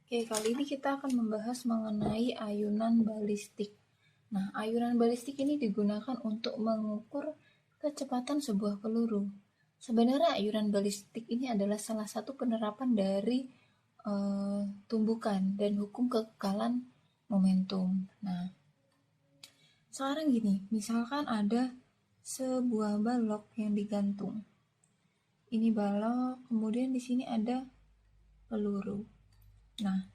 Oke, kali ini kita akan membahas mengenai ayunan balistik. Nah, ayunan balistik ini digunakan untuk mengukur kecepatan sebuah peluru. Sebenarnya ayunan balistik ini adalah salah satu penerapan dari tumbukan dan hukum kekekalan momentum. Nah, sekarang gini, misalkan ada sebuah balok yang digantung. Ini balok, kemudian di sini ada peluru. Nah,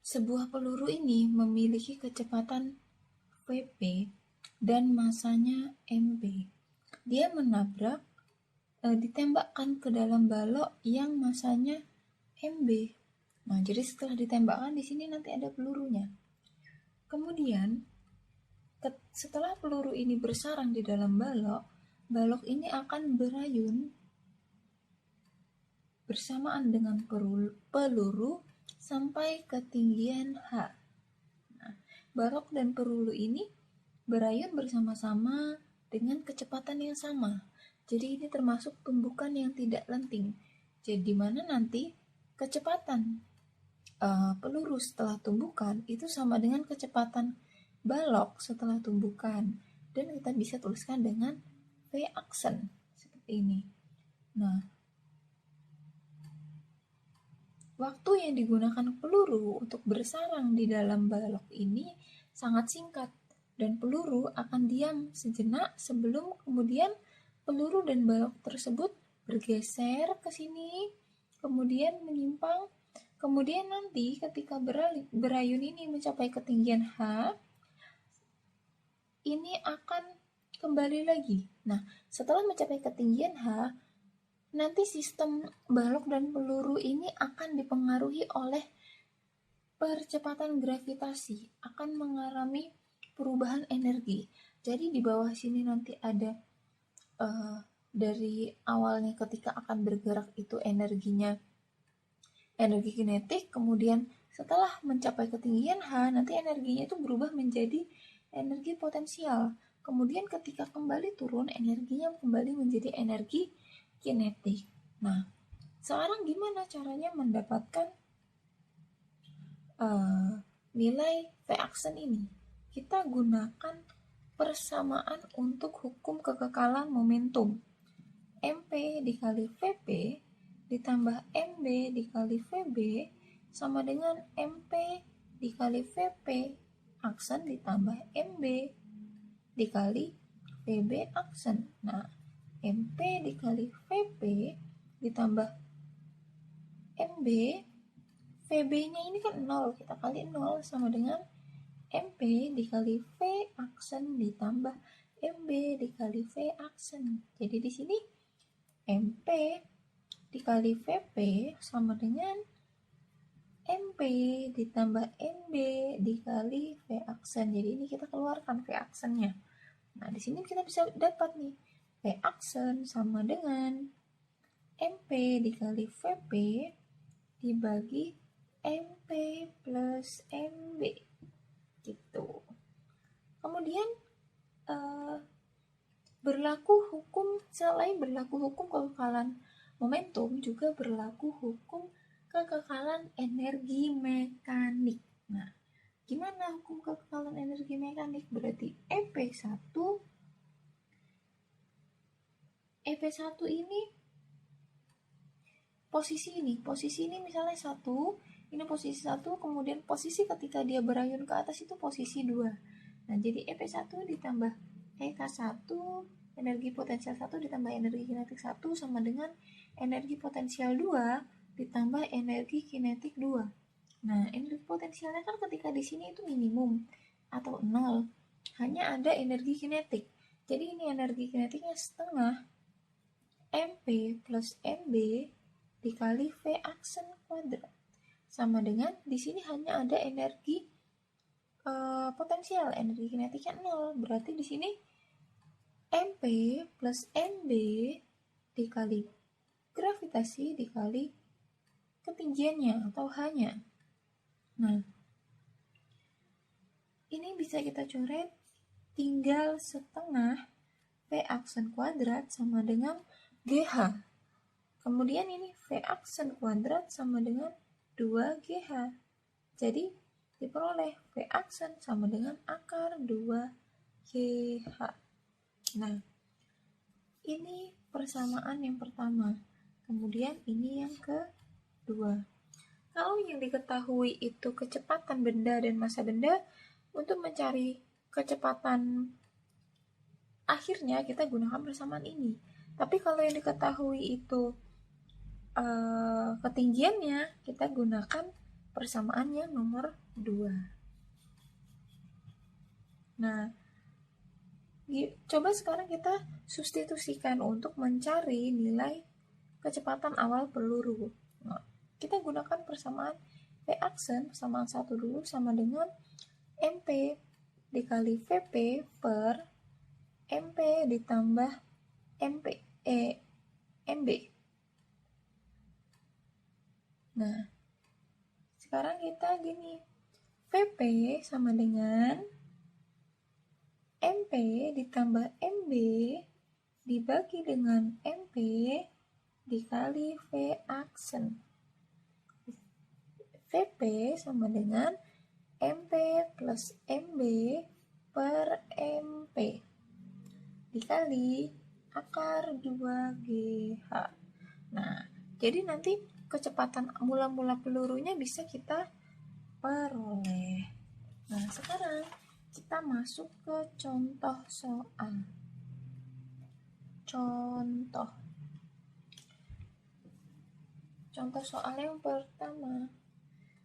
sebuah peluru ini memiliki kecepatan Vp dan masanya Mp. Dia ditembakkan ke dalam balok yang masanya Mb. Nah, jadi setelah ditembakkan di sini nanti ada pelurunya. Kemudian setelah peluru ini bersarang di dalam balok, balok ini akan berayun bersamaan dengan peluru sampai ketinggian H. Nah, balok dan peluru ini berayun bersama-sama dengan kecepatan yang sama. Jadi ini termasuk tumbukan yang tidak lenting. Jadi di mana nanti kecepatan peluru setelah tumbukan itu sama dengan kecepatan balok setelah tumbukan. Dan kita bisa tuliskan dengan V aksen seperti ini. Nah, waktu yang digunakan peluru untuk bersarang di dalam balok ini sangat singkat dan peluru akan diam sejenak sebelum kemudian peluru dan balok tersebut bergeser ke sini, kemudian menyimpang, kemudian nanti ketika berayun ini mencapai ketinggian H, ini akan kembali lagi. Nah, setelah mencapai ketinggian H, nanti sistem balok dan peluru ini akan dipengaruhi oleh percepatan gravitasi, akan mengalami perubahan energi. Jadi di bawah sini nanti ada dari awalnya ketika akan bergerak itu energinya energi kinetik, kemudian setelah mencapai ketinggian H, nanti energinya itu berubah menjadi energi potensial. Kemudian ketika kembali turun, energinya kembali menjadi energi kinetik. Nah, sekarang gimana caranya mendapatkan nilai V aksen ini? Kita gunakan persamaan untuk hukum kekekalan momentum. Mp dikali Vp ditambah Mb dikali Vb sama dengan Mp dikali Vp aksen ditambah Mb dikali Vb aksen. Nah, Mp dikali Vp ditambah Mb, Vb-nya ini kan 0, kita kali 0 sama dengan Mp dikali V aksen ditambah Mb dikali V aksen. Jadi di sini Mp dikali Vp sama dengan Mp ditambah Mb dikali V aksen. Jadi ini kita keluarkan V aksennya. Nah, di sini kita bisa dapat nih V aksen sama dengan Mp dikali Vp dibagi Mp plus Mb gitu. Kemudian selain berlaku hukum kekekalan momentum, juga berlaku hukum kekekalan energi mekanik. Nah, gimana hukum kekekalan energi mekanik? Berarti EP1 ini posisi ini misalnya 1, ini posisi 1, kemudian posisi ketika dia berayun ke atas itu posisi 2. Nah, jadi EP1 ditambah EK1, energi potensial 1 ditambah energi kinetik 1 sama dengan energi potensial 2 ditambah energi kinetik 2. Nah, energi potensialnya kan ketika di sini itu minimum atau 0. Hanya ada energi kinetik. Jadi ini energi kinetiknya setengah Mp plus Mb dikali V aksen kuadrat. Sama dengan di sini hanya ada energi potensial, energi kinetiknya 0. Berarti di sini Mp plus Mb dikali gravitasi dikali ketinggiannya atau H-nya. Nah, ini bisa kita coret tinggal setengah V aksen kuadrat sama dengan GH. Kemudian ini V aksen kuadrat sama dengan 2GH. Jadi diperoleh V aksen sama dengan akar 2GH. Nah, ini persamaan yang pertama. Kemudian ini yang kedua. Kalau yang diketahui itu kecepatan benda dan massa benda, untuk mencari kecepatan akhirnya kita gunakan persamaan ini. Tapi kalau yang diketahui itu ketinggiannya, kita gunakan persamaan yang nomor 2. Nah, coba sekarang kita substitusikan untuk mencari nilai kecepatan awal peluru. Nah, kita gunakan persamaan V aksen, persamaan 1 dulu, sama dengan MP dikali VP per MP ditambah MB. Nah, sekarang kita gini, VP sama dengan MP ditambah MB dibagi dengan MP dikali V aksen. VP sama dengan MP plus MB per MP dikali akar 2GH. Nah, jadi nanti kecepatan mula-mula pelurunya bisa kita peroleh. Nah, sekarang kita masuk ke contoh soal. Contoh soal yang pertama.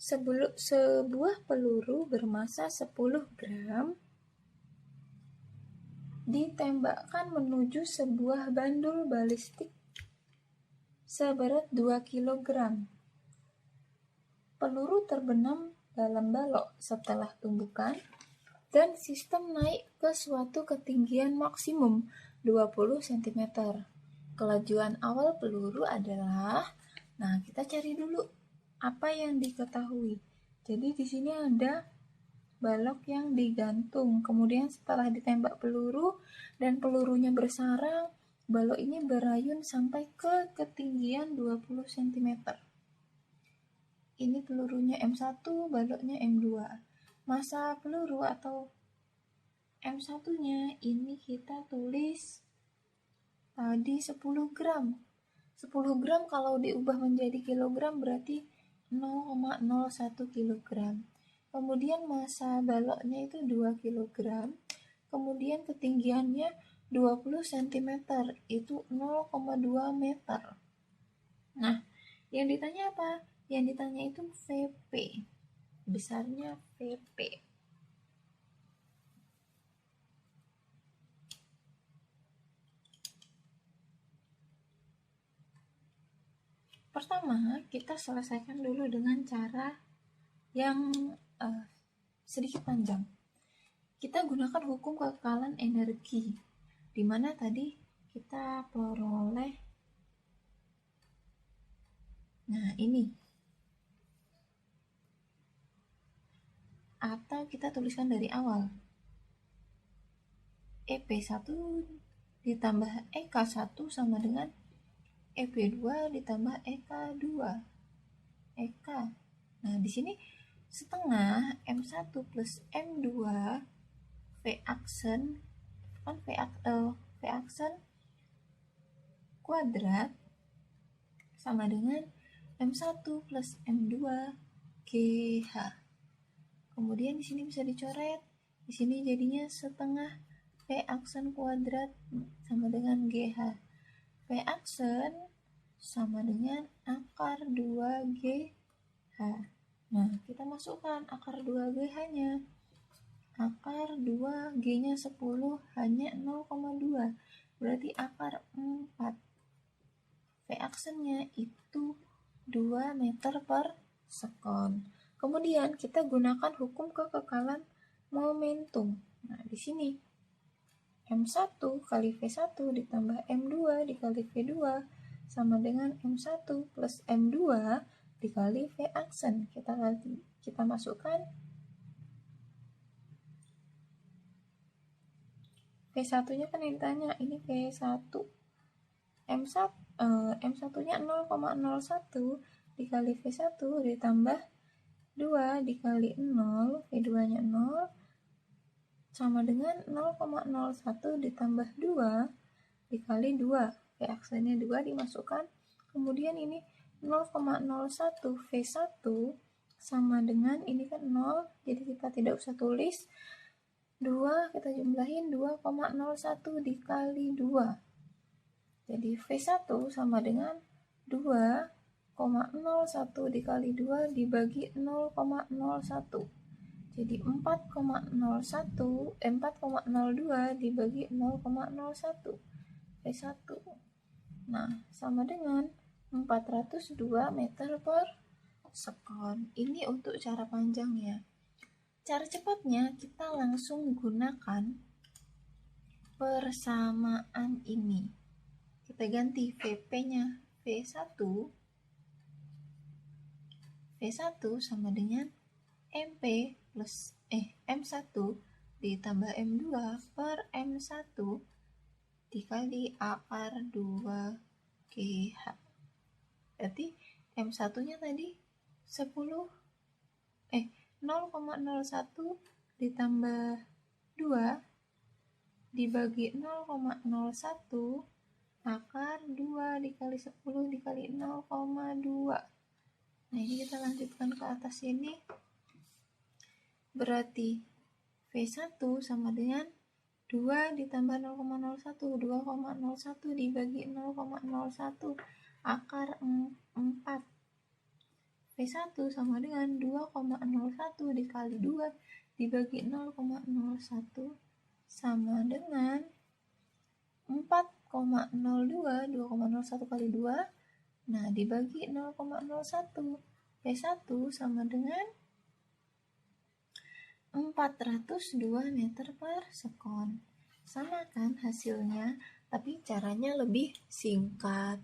Sebuah peluru bermasa 10 gram ditembakkan menuju sebuah bandul balistik seberat 2 kg. Peluru terbenam dalam balok setelah tumbukan dan sistem naik ke suatu ketinggian maksimum 20 cm. Kelajuan awal peluru adalah, nah kita cari dulu apa yang diketahui. Jadi di sini ada balok yang digantung, kemudian setelah ditembak peluru dan pelurunya bersarang, balok ini berayun sampai ke ketinggian 20 cm. Ini pelurunya M1, baloknya M2. Massa peluru atau M1-nya ini kita tulis tadi 10 gram. 10 gram kalau diubah menjadi kilogram berarti 0,01 kg. Kemudian massa baloknya itu 2 kg. Kemudian ketinggiannya 20 cm, itu 0,2 meter. Nah, yang ditanya apa? Yang ditanya itu VP. Besarnya VP. Pertama, kita selesaikan dulu dengan cara yang sedikit panjang. Kita gunakan hukum kekekalan energi, di mana tadi kita peroleh, nah ini, atau kita tuliskan dari awal, EP1 ditambah EK1 sama dengan EP2 ditambah EK2. EK. Nah, di sini setengah M1 plus M2 V aksen kan V aksen kuadrat sama dengan M1 plus M2 GH. Kemudian di sini bisa dicoret. Di sini jadinya setengah V aksen kuadrat sama dengan GH. V aksen sama dengan akar 2GH. Nah, kita masukkan akar 2GH-nya. Akar 2G-nya 10, hanya 0,2. Berarti akar 4. V aksennya itu 2 meter per sekon. Kemudian kita gunakan hukum kekekalan momentum. Nah, di sini M1 kali V1 ditambah M2 dikali V2 sama dengan M1 plus M2 dikali V aksen. Kita masukkan V1-nya kan yang ditanya, ini V1. M1-nya 0,01 dikali V1 ditambah 2 dikali 0, V2 nya 0 sama dengan 0,01 ditambah 2 dikali 2, V aksennya 2 dimasukkan, kemudian ini 0,01 V1 sama dengan, ini kan 0, jadi kita tidak usah tulis, 2 kita jumlahin 2,01 dikali 2, jadi V1 sama dengan 2,01 dikali 2 dibagi 0,01, jadi 4,02 dibagi 0,01 V1. Nah, sama dengan 402 meter per sekon. Ini untuk cara panjangnya. Cara cepatnya kita langsung gunakan persamaan ini. Kita ganti VP-nya V1 sama dengan MP plus M1 ditambah M2 per M1 dikali akar 2GH. Berarti M1 nya tadi 0,01 ditambah 2 dibagi 0,01 akar 2 dikali 10 dikali 0,2. Nah, ini kita lanjutkan ke atas ini. Berarti V1 sama dengan 2 ditambah 0,01, 2,01 dibagi 0,01 akar 4. V1 sama dengan 2,01 dikali 2 dibagi 0,01 sama dengan 4,02, 2,01 kali 2, nah dibagi 0,01, V1 sama dengan 402 meter per sekon. Sama kan hasilnya, tapi caranya lebih singkat.